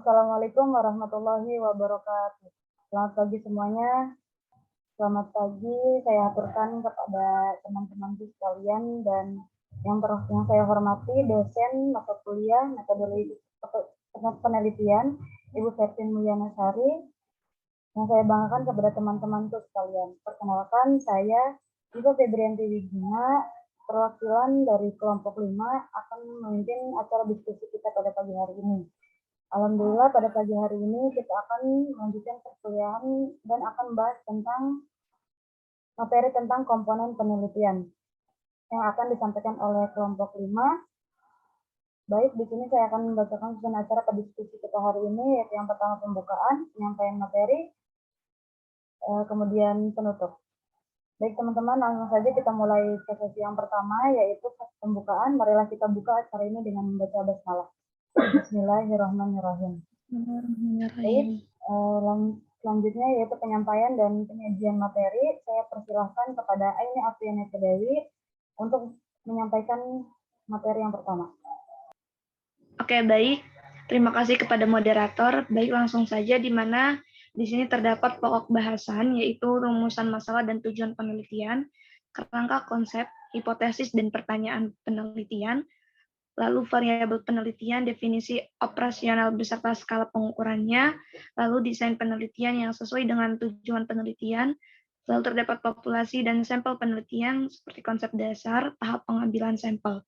Assalamualaikum warahmatullahi wabarakatuh. Selamat pagi semuanya. Selamat pagi, saya aturkan kepada teman-temanku sekalian dan yang saya hormati dosen mata kuliah metodologi penelitian Ibu Fertin Mulyanasari, yang saya banggakan kepada teman-temanku sekalian. Perkenalkan, saya Ibu Febrianti Wiguna, perwakilan dari kelompok 5 akan memimpin acara diskusi kita pada pagi hari ini. Alhamdulillah pada pagi hari ini kita akan melanjutkan perkuliahan dan akan membahas tentang materi tentang komponen penelitian yang akan disampaikan oleh kelompok 5. Baik, di sini saya akan membacakan susunan acara pada diskusi kita hari ini, yaitu yang pertama pembukaan, penyampaian materi, kemudian penutup. Baik teman-teman, langsung saja kita mulai ke sesi yang pertama, yaitu pembukaan. Marilah kita buka acara ini dengan membaca basmalah. Bismillahirrahmanirrahim. Baik, selanjutnya yaitu penyampaian dan penyajian materi. Saya persilahkan kepada Aini Afriani Kedewi untuk menyampaikan materi yang pertama. Oke, baik. Terima kasih kepada moderator. Baik, langsung saja di mana di sini terdapat pokok bahasan, yaitu rumusan masalah dan tujuan penelitian, kerangka konsep, hipotesis dan pertanyaan penelitian, lalu variabel penelitian, definisi operasional beserta skala pengukurannya, lalu desain penelitian yang sesuai dengan tujuan penelitian, lalu terdapat populasi dan sampel penelitian seperti konsep dasar, tahap pengambilan sampel.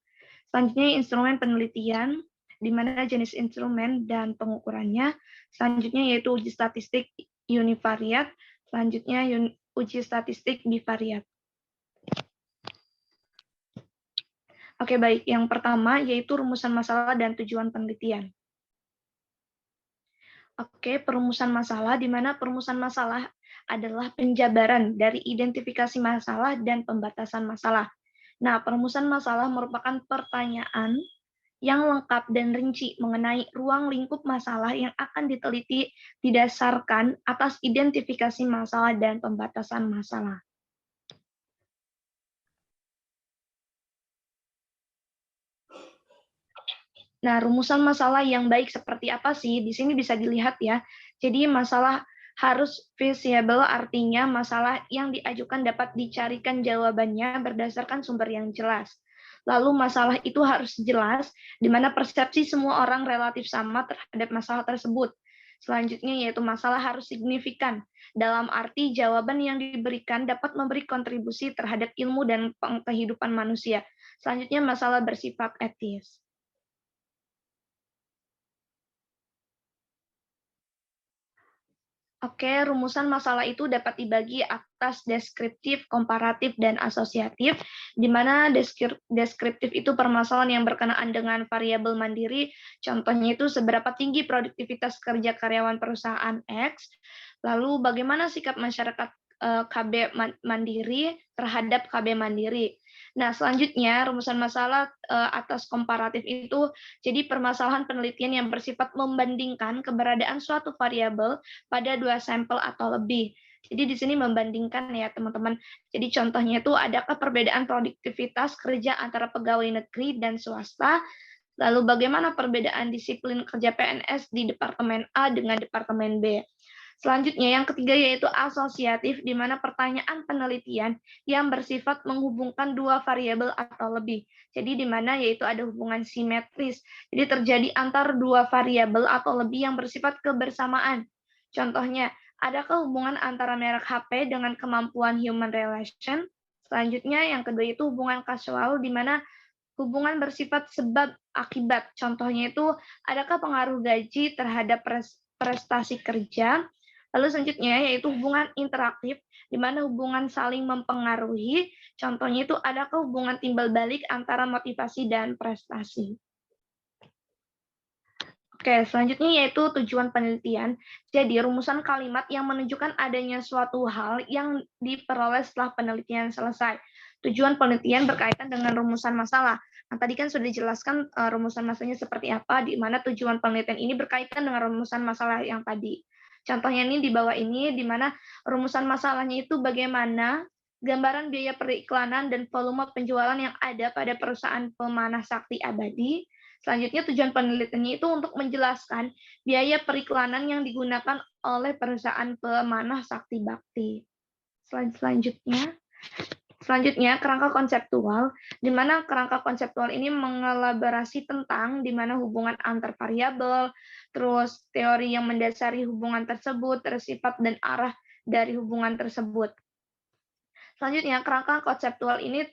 Selanjutnya instrumen penelitian, di mana jenis instrumen dan pengukurannya. Selanjutnya yaitu uji statistik univariat, selanjutnya uji statistik bivariat. Oke, baik. Yang pertama yaitu rumusan masalah dan tujuan penelitian. Oke, perumusan masalah, di mana perumusan masalah adalah penjabaran dari identifikasi masalah dan pembatasan masalah. Nah, perumusan masalah merupakan pertanyaan yang lengkap dan rinci mengenai ruang lingkup masalah yang akan diteliti didasarkan atas identifikasi masalah dan pembatasan masalah. Nah, rumusan masalah yang baik seperti apa sih? Di sini bisa dilihat ya. Jadi masalah harus feasible, artinya masalah yang diajukan dapat dicarikan jawabannya berdasarkan sumber yang jelas. Lalu masalah itu harus jelas, di mana persepsi semua orang relatif sama terhadap masalah tersebut. Selanjutnya yaitu masalah harus signifikan, dalam arti jawaban yang diberikan dapat memberi kontribusi terhadap ilmu dan kehidupan manusia. Selanjutnya masalah bersifat etis. Oke, rumusan masalah itu dapat dibagi atas deskriptif, komparatif, dan asosiatif, di mana deskriptif itu permasalahan yang berkenaan dengan variabel mandiri, contohnya itu seberapa tinggi produktivitas kerja karyawan perusahaan X, lalu bagaimana sikap masyarakat KB mandiri terhadap KB mandiri. Nah, selanjutnya rumusan masalah atas komparatif itu jadi permasalahan penelitian yang bersifat membandingkan keberadaan suatu variabel pada 2 sampel atau lebih. Jadi di sini membandingkan ya teman-teman. Jadi contohnya itu adakah perbedaan produktivitas kerja antara pegawai negeri dan swasta, lalu bagaimana perbedaan disiplin kerja PNS di Departemen A dengan Departemen B. Selanjutnya yang ketiga yaitu asosiatif, di mana pertanyaan penelitian yang bersifat menghubungkan dua variabel atau lebih. Jadi di mana yaitu ada hubungan simetris. Jadi terjadi antar dua variabel atau lebih yang bersifat kebersamaan. Contohnya, adakah hubungan antara merek HP dengan kemampuan human relation? Selanjutnya yang kedua itu hubungan kasual, di mana hubungan bersifat sebab akibat. Contohnya itu adakah pengaruh gaji terhadap prestasi kerja? Lalu selanjutnya yaitu hubungan interaktif, di mana hubungan saling mempengaruhi. Contohnya itu adakah hubungan timbal balik antara motivasi dan prestasi. Oke, selanjutnya yaitu tujuan penelitian. Jadi rumusan kalimat yang menunjukkan adanya suatu hal yang diperoleh setelah penelitian selesai. Tujuan penelitian berkaitan dengan rumusan masalah. Nah, tadi kan sudah dijelaskan rumusan masalahnya seperti apa, di mana tujuan penelitian ini berkaitan dengan rumusan masalah yang tadi. Contohnya ini di bawah ini, di mana rumusan masalahnya itu bagaimana gambaran biaya periklanan dan volume penjualan yang ada pada perusahaan pemanah sakti abadi. Selanjutnya tujuan penelitiannya itu untuk menjelaskan biaya periklanan yang digunakan oleh perusahaan pemanah sakti bakti. Selanjutnya, kerangka konseptual, di mana kerangka konseptual ini mengelaborasi tentang di mana hubungan antar variabel, terus teori yang mendasari hubungan tersebut, terus sifat dan arah dari hubungan tersebut. Selanjutnya, kerangka konseptual ini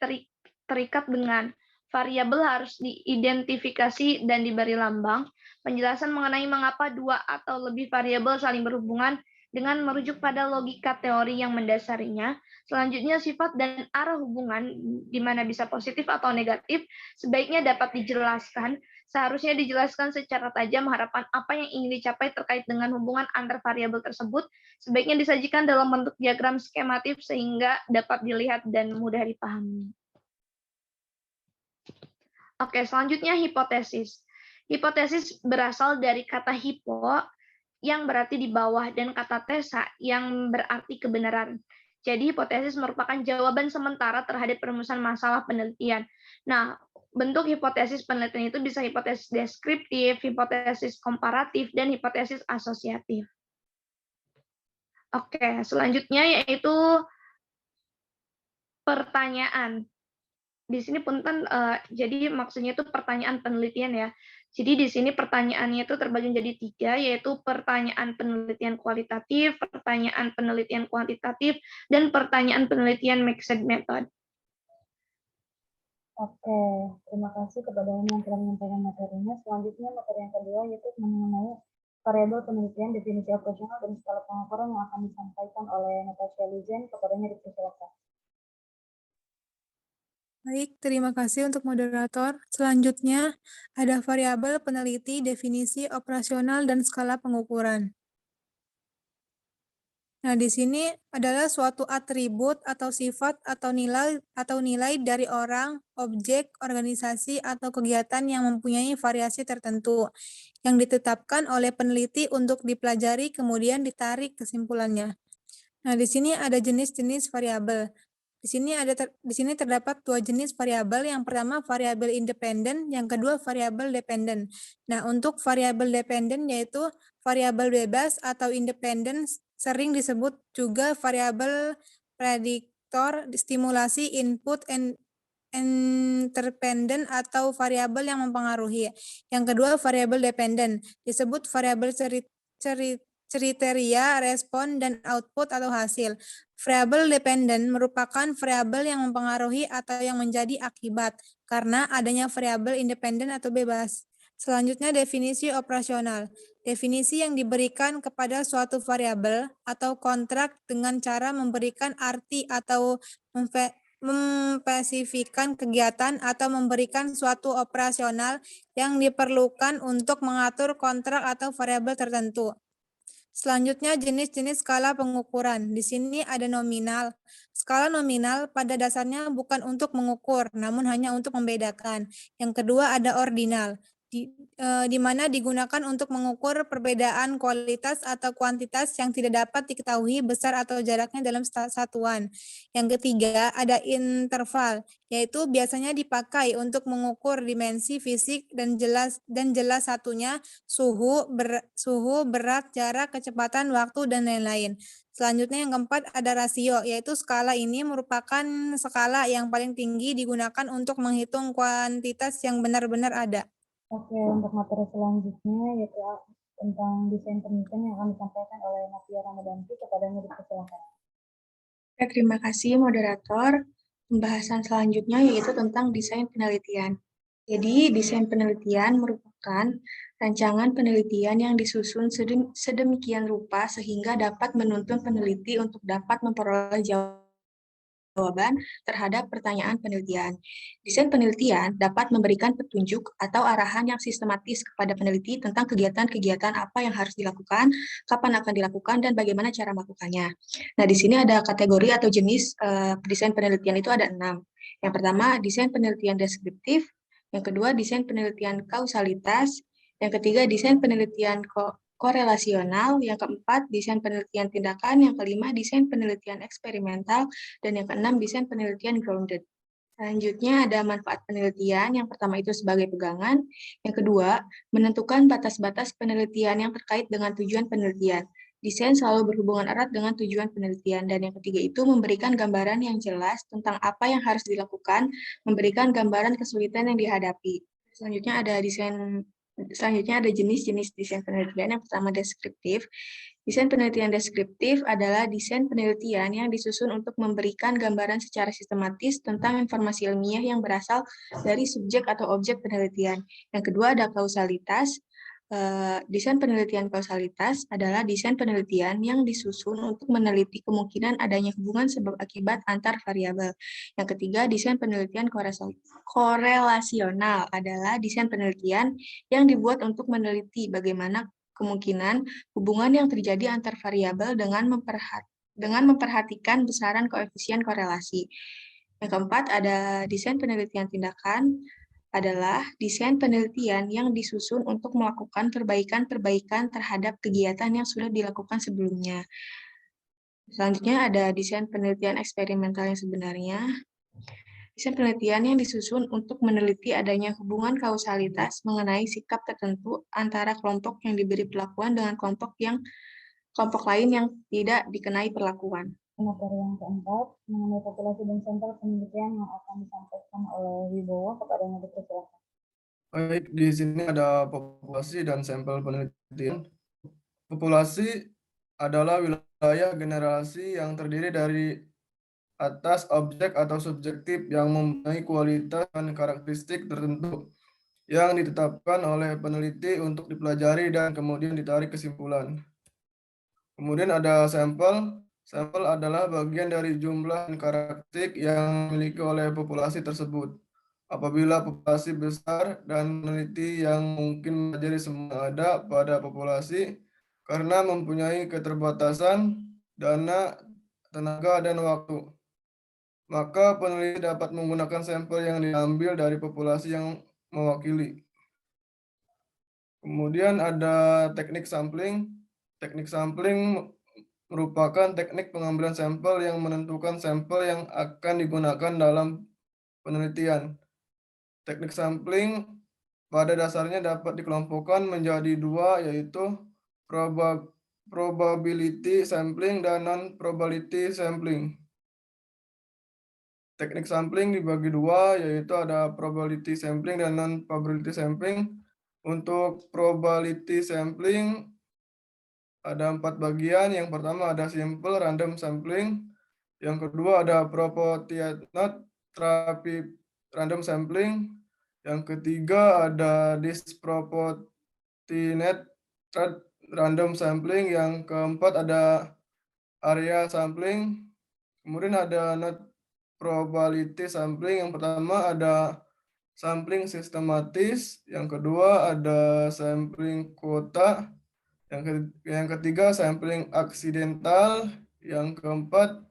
terikat dengan variabel harus diidentifikasi dan diberi lambang, penjelasan mengenai mengapa dua atau lebih variabel saling berhubungan dengan merujuk pada logika teori yang mendasarinya. Selanjutnya, sifat dan arah hubungan, di mana bisa positif atau negatif, sebaiknya dapat dijelaskan. Seharusnya dijelaskan secara tajam harapan apa yang ingin dicapai terkait dengan hubungan antar variabel tersebut. Sebaiknya disajikan dalam bentuk diagram skematif sehingga dapat dilihat dan mudah dipahami. Oke, selanjutnya hipotesis. Hipotesis berasal dari kata hipo yang berarti di bawah dan kata tesa yang berarti kebenaran. Jadi hipotesis merupakan jawaban sementara terhadap perumusan masalah penelitian. Nah, bentuk hipotesis penelitian itu bisa hipotesis deskriptif, hipotesis komparatif, dan hipotesis asosiatif. Oke, selanjutnya yaitu pertanyaan. Di sini punten, jadi maksudnya itu pertanyaan penelitian ya. Jadi di sini pertanyaannya itu terbagi menjadi 3, yaitu pertanyaan penelitian kualitatif, pertanyaan penelitian kuantitatif, dan pertanyaan penelitian mixed method. Oke, terima kasih kepada yang telah menyampaikan materinya. Selanjutnya materi yang kedua yaitu mengenai variabel penelitian, definisi operasional, dan skala pengukuran yang akan disampaikan oleh Natasha Lizen. Kepadanya dipersilakan. Baik, terima kasih untuk moderator. Selanjutnya, ada variabel peneliti, definisi, operasional, dan skala pengukuran. Nah, di sini adalah suatu atribut atau sifat atau nilai dari orang, objek, organisasi, atau kegiatan yang mempunyai variasi tertentu yang ditetapkan oleh peneliti untuk dipelajari kemudian ditarik kesimpulannya. Nah, di sini ada jenis-jenis variabel. Di sini terdapat 2 jenis variabel. Yang pertama variabel independen, yang kedua variabel dependen. Nah, untuk variabel dependen yaitu variabel bebas atau independen, sering disebut juga variabel prediktor, stimulasi, input, interdependen atau variabel yang mempengaruhi. Yang kedua variabel dependen, disebut variabel kriteria, respon, dan output atau hasil. Variabel dependen merupakan variabel yang mempengaruhi atau yang menjadi akibat karena adanya variabel independen atau bebas. Selanjutnya definisi operasional. Definisi yang diberikan kepada suatu variabel atau kontrak dengan cara memberikan arti atau memspesifikkan kegiatan atau memberikan suatu operasional yang diperlukan untuk mengatur kontrak atau variabel tertentu. Selanjutnya jenis-jenis skala pengukuran. Di sini ada nominal. Skala nominal pada dasarnya bukan untuk mengukur, namun hanya untuk membedakan. Yang kedua ada ordinal, di mana digunakan untuk mengukur perbedaan kualitas atau kuantitas yang tidak dapat diketahui besar atau jaraknya dalam satuan. Yang ketiga ada interval, yaitu biasanya dipakai untuk mengukur dimensi fisik dan jelas satunya suhu, berat, jarak, kecepatan, waktu, dan lain-lain. Selanjutnya yang keempat ada rasio, yaitu skala ini merupakan skala yang paling tinggi digunakan untuk menghitung kuantitas yang benar-benar ada. Oke, untuk materi selanjutnya yaitu tentang desain penelitian yang akan disampaikan oleh Nafia Ramadanti. Kepadanya dipersilakan. Terima kasih moderator. Pembahasan selanjutnya yaitu tentang desain penelitian. Jadi, desain penelitian merupakan rancangan penelitian yang disusun sedemikian rupa sehingga dapat menuntun peneliti untuk dapat memperoleh jawaban terhadap pertanyaan penelitian. Desain penelitian dapat memberikan petunjuk atau arahan yang sistematis kepada peneliti tentang kegiatan-kegiatan apa yang harus dilakukan, kapan akan dilakukan, dan bagaimana cara melakukannya. Nah, di sini ada kategori atau jenis desain penelitian itu ada 6. Yang pertama, desain penelitian deskriptif. Yang kedua, desain penelitian kausalitas. Yang ketiga, desain penelitian korelasional, yang keempat, desain penelitian tindakan, yang kelima, desain penelitian eksperimental, dan yang keenam, desain penelitian grounded. Selanjutnya ada manfaat penelitian. Yang pertama itu sebagai pegangan. Yang kedua, menentukan batas-batas penelitian yang terkait dengan tujuan penelitian. Desain selalu berhubungan erat dengan tujuan penelitian. Dan yang ketiga itu memberikan gambaran yang jelas tentang apa yang harus dilakukan, memberikan gambaran kesulitan yang dihadapi. Selanjutnya ada jenis-jenis desain penelitian. Yang pertama deskriptif. Desain penelitian deskriptif adalah desain penelitian yang disusun untuk memberikan gambaran secara sistematis tentang informasi ilmiah yang berasal dari subjek atau objek penelitian. Yang kedua ada kausalitas. Desain penelitian kausalitas adalah desain penelitian yang disusun untuk meneliti kemungkinan adanya hubungan sebab akibat antar variabel. Yang ketiga, desain penelitian korelasional adalah desain penelitian yang dibuat untuk meneliti bagaimana kemungkinan hubungan yang terjadi antar variabel dengan memperhatikan besaran koefisien korelasi. Yang keempat ada desain penelitian tindakan adalah desain penelitian yang disusun untuk melakukan perbaikan-perbaikan terhadap kegiatan yang sudah dilakukan sebelumnya. Selanjutnya ada desain penelitian eksperimental yang sebenarnya. Desain penelitian yang disusun untuk meneliti adanya hubungan kausalitas mengenai sikap tertentu antara kelompok yang diberi perlakuan dengan kelompok lain yang tidak dikenai perlakuan. Materi yang keempat mengenai populasi dan sampel penelitian yang akan disampaikan oleh Wibowo, kepadanya dipersilakan. Baik, di sini ada populasi dan sampel penelitian. Populasi adalah wilayah generasi yang terdiri dari atas objek atau subjektif yang mempunyai kualitas dan karakteristik tertentu yang ditetapkan oleh peneliti untuk dipelajari dan kemudian ditarik kesimpulan. Kemudian ada sampel. Sampel adalah bagian dari jumlah dan karakteristik yang dimiliki oleh populasi tersebut. Apabila populasi besar dan peneliti yang mungkin mempelajari semua ada pada populasi karena mempunyai keterbatasan dana, tenaga, dan waktu, maka peneliti dapat menggunakan sampel yang diambil dari populasi yang mewakili. Kemudian ada teknik sampling. Teknik sampling merupakan teknik pengambilan sampel yang menentukan sampel yang akan digunakan dalam penelitian. Teknik sampling pada dasarnya dapat dikelompokkan menjadi dua, yaitu probability sampling dan non-probability sampling. Teknik sampling dibagi dua, yaitu ada probability sampling dan non-probability sampling. Untuk probability sampling ada 4 bagian. Yang pertama ada simple random sampling. Yang kedua ada proportionate random sampling. Yang ketiga ada disproportionate random sampling. Yang keempat ada area sampling. Kemudian ada not probability sampling. Yang pertama ada sampling sistematis. Yang kedua ada sampling kuota. Yang ketiga sampling aksidental, yang keempat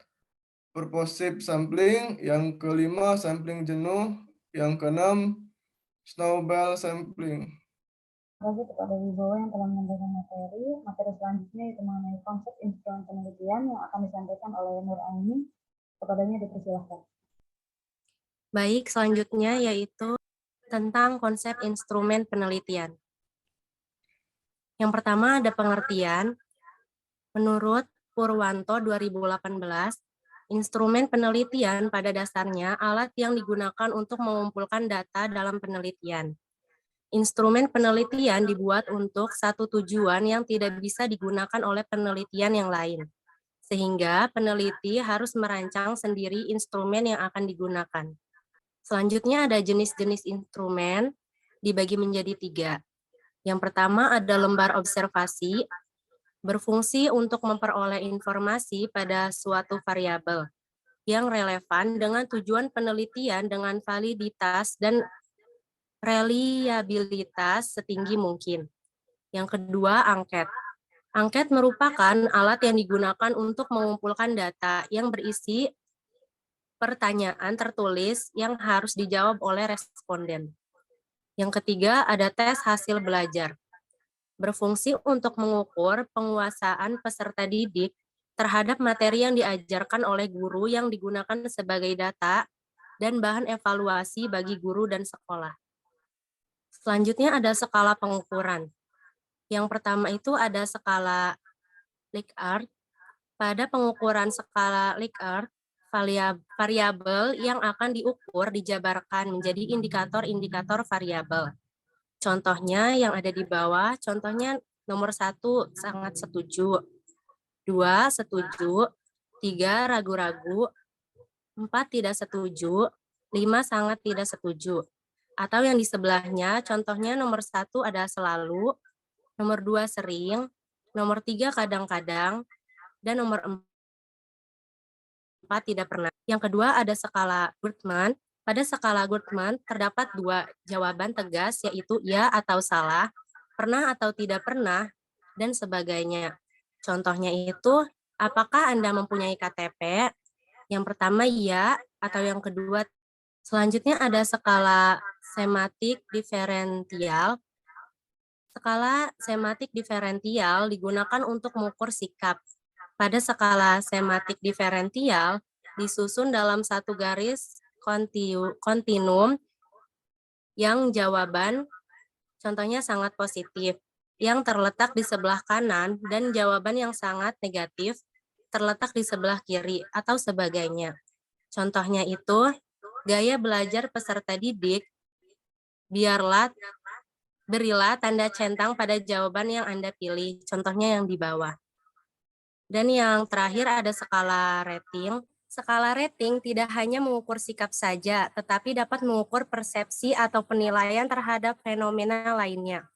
purposive sampling, yang kelima sampling jenuh, yang keenam snowball sampling. Terima kasih kepada Wibowo yang telah menyampaikan materi. Materi selanjutnya itu mengenai konsep instrumen penelitian yang akan disampaikan oleh Nur Aini. Kepadanya dipersilakan. Baik, selanjutnya yaitu tentang konsep instrumen penelitian. Yang pertama ada pengertian. Menurut Purwanto 2018, instrumen penelitian pada dasarnya alat yang digunakan untuk mengumpulkan data dalam penelitian. Instrumen penelitian dibuat untuk satu tujuan yang tidak bisa digunakan oleh penelitian yang lain, sehingga peneliti harus merancang sendiri instrumen yang akan digunakan. Selanjutnya ada jenis-jenis instrumen dibagi menjadi 3. Yang pertama ada lembar observasi, berfungsi untuk memperoleh informasi pada suatu variabel yang relevan dengan tujuan penelitian dengan validitas dan reliabilitas setinggi mungkin. Yang kedua, angket. Angket merupakan alat yang digunakan untuk mengumpulkan data yang berisi pertanyaan tertulis yang harus dijawab oleh responden. Yang ketiga, ada tes hasil belajar. Berfungsi untuk mengukur penguasaan peserta didik terhadap materi yang diajarkan oleh guru yang digunakan sebagai data dan bahan evaluasi bagi guru dan sekolah. Selanjutnya ada skala pengukuran. Yang pertama itu ada skala Likert. Pada pengukuran skala Likert, variabel yang akan diukur dijabarkan menjadi indikator-indikator variabel. Contohnya yang ada di bawah, contohnya nomor 1 sangat setuju, 2 setuju, 3 ragu-ragu, 4 tidak setuju, 5 sangat tidak setuju. Atau yang di sebelahnya, contohnya nomor 1 ada selalu, nomor 2 sering, nomor 3 kadang-kadang, dan nomor 4 tidak pernah. Yang kedua ada skala Goodman. Pada skala Goodman terdapat 2 jawaban tegas, yaitu ya atau salah, pernah atau tidak pernah, dan sebagainya. Contohnya itu, apakah Anda mempunyai KTP? Yang pertama ya, atau yang kedua. Selanjutnya ada skala sematik diferensial. Skala sematik diferensial digunakan untuk mengukur sikap. Pada skala sematik diferensial disusun dalam satu garis kontinum yang jawaban contohnya sangat positif yang terletak di sebelah kanan dan jawaban yang sangat negatif terletak di sebelah kiri atau sebagainya. Contohnya itu gaya belajar peserta didik, berilah tanda centang pada jawaban yang Anda pilih, contohnya yang di bawah. Dan yang terakhir ada skala rating. Skala rating tidak hanya mengukur sikap saja, tetapi dapat mengukur persepsi atau penilaian terhadap fenomena lainnya.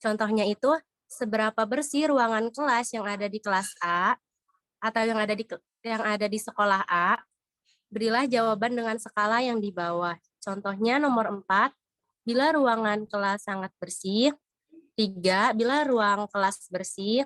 Contohnya itu, seberapa bersih ruangan kelas yang ada di kelas A atau yang ada di sekolah A. Berilah jawaban dengan skala yang di bawah. Contohnya nomor 4, bila ruangan kelas sangat bersih. 3, bila ruang kelas bersih.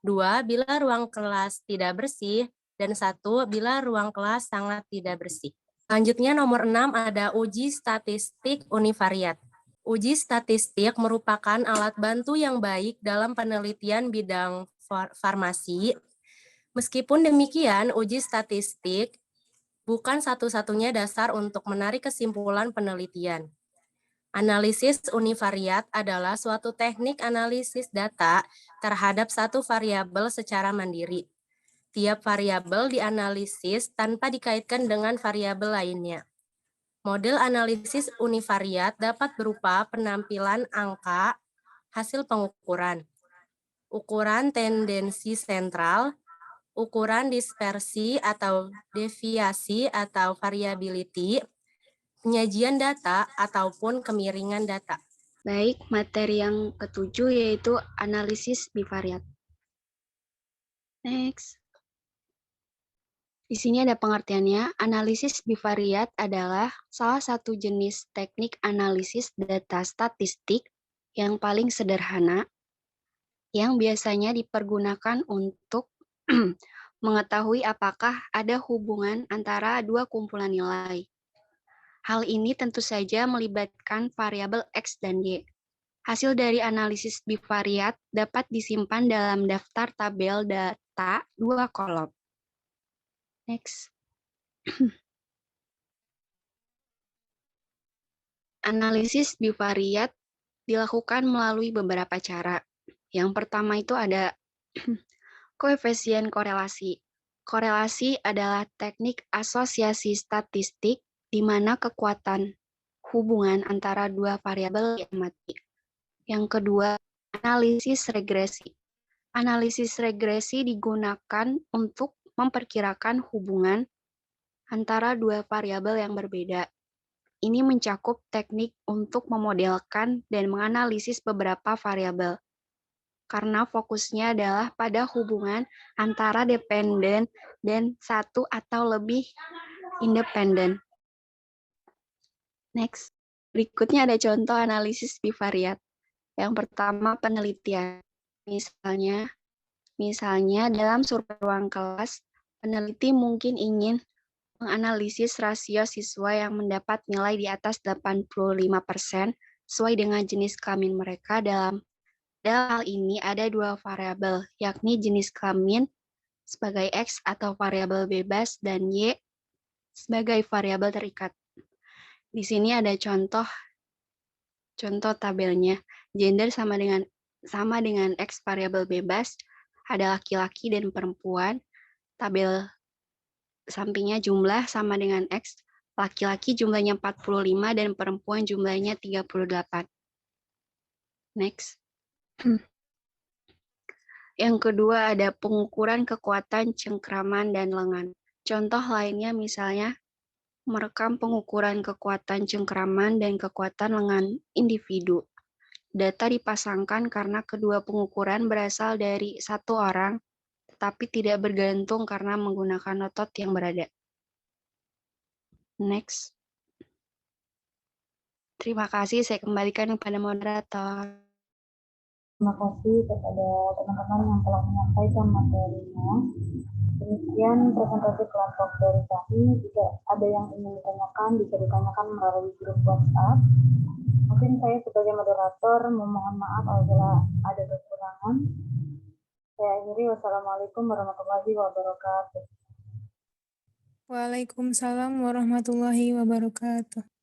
2, bila ruang kelas tidak bersih, dan 1, bila ruang kelas sangat tidak bersih. Selanjutnya nomor 6 ada uji statistik univariat. Uji statistik merupakan alat bantu yang baik dalam penelitian bidang farmasi. Meskipun demikian, uji statistik bukan satu-satunya dasar untuk menarik kesimpulan penelitian. Analisis univariat adalah suatu teknik analisis data terhadap satu variabel secara mandiri. Tiap variabel dianalisis tanpa dikaitkan dengan variabel lainnya. Model analisis univariat dapat berupa penampilan angka hasil pengukuran, ukuran tendensi sentral, ukuran dispersi atau deviasi atau variability, penyajian data, ataupun kemiringan data. Baik, materi yang ketujuh yaitu analisis bivariat. Next. Di sini ada pengertiannya. Analisis bivariat adalah salah satu jenis teknik analisis data statistik yang paling sederhana, yang biasanya dipergunakan untuk mengetahui apakah ada hubungan antara dua kumpulan nilai. Hal ini tentu saja melibatkan variabel X dan Y. Hasil dari analisis bivariat dapat disimpan dalam daftar tabel data 2 kolom. Next. Analisis bivariat dilakukan melalui beberapa cara. Yang pertama itu ada koefisien korelasi. Korelasi adalah teknik asosiasi statistik di mana kekuatan hubungan antara dua variabel diamati. Yang kedua, analisis regresi. Analisis regresi digunakan untuk memperkirakan hubungan antara dua variabel yang berbeda. Ini mencakup teknik untuk memodelkan dan menganalisis beberapa variabel, karena fokusnya adalah pada hubungan antara dependen dan satu atau lebih independen. Next, berikutnya ada contoh analisis bivariat. Yang pertama, penelitian. Misalnya dalam survei ruang kelas, peneliti mungkin ingin menganalisis rasio siswa yang mendapat nilai di atas 85% sesuai dengan jenis kelamin mereka. Dalam hal ini ada dua variabel, yakni jenis kelamin sebagai X atau variabel bebas dan Y sebagai variabel terikat. Di sini ada contoh tabelnya. Gender sama dengan X variabel bebas, ada laki-laki dan perempuan. Tabel sampingnya jumlah sama dengan X, laki-laki jumlahnya 45 dan perempuan jumlahnya 38. Next. Yang kedua ada pengukuran kekuatan cengkraman dan lengan. Contoh lainnya misalnya merekam pengukuran kekuatan cengkraman dan kekuatan lengan individu. Data dipasangkan karena kedua pengukuran berasal dari satu orang, tetapi tidak bergantung karena menggunakan otot yang berada. Next. Terima kasih, saya kembalikan kepada moderator. Terima kasih kepada teman-teman yang telah menyampaikan materinya. Demikian presentasi kelompok dari kami. Jika ada yang ingin ditanyakan, bisa ditanyakan melalui grup WhatsApp. Mungkin saya sebagai moderator memohon maaf apabila ada kekurangan. Saya akhiri. Wassalamualaikum warahmatullahi wabarakatuh. Waalaikumsalam warahmatullahi wabarakatuh.